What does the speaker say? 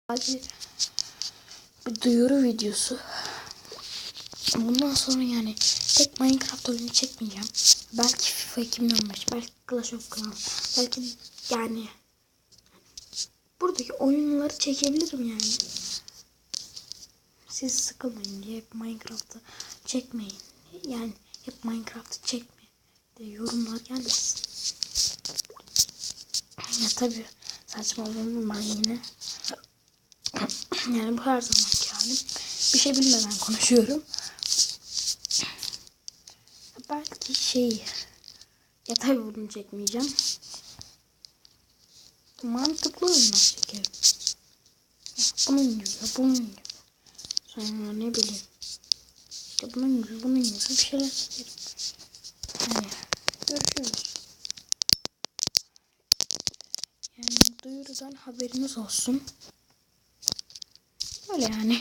Hadi bir duyuru videosu. Bundan sonra yani tek Minecraft oyunu çekmeyeceğim. Belki FIFA 2015, belki Clash of Clans, belki yani buradaki oyunları çekebilirim yani. Siz sıkılmayın diye hep Minecraft'ı çekmeyin. Yani hep Minecraft'ı çekme diye yorumlar gelmesin. Ya tabii saçmalığım ben yine. Yani bu her zamanki halim. Bir şey bilmeden konuşuyorum. Belki ya tabii bunu çekmeyeceğim. Mantıklı oyunlar çekerim. Ya bunun gibi. Sonra ne bileyim. İşte bunun gibi bir şeyler çekerim. Yani görüşürüz. Yani duyurudan haberiniz olsun. Öyle yani.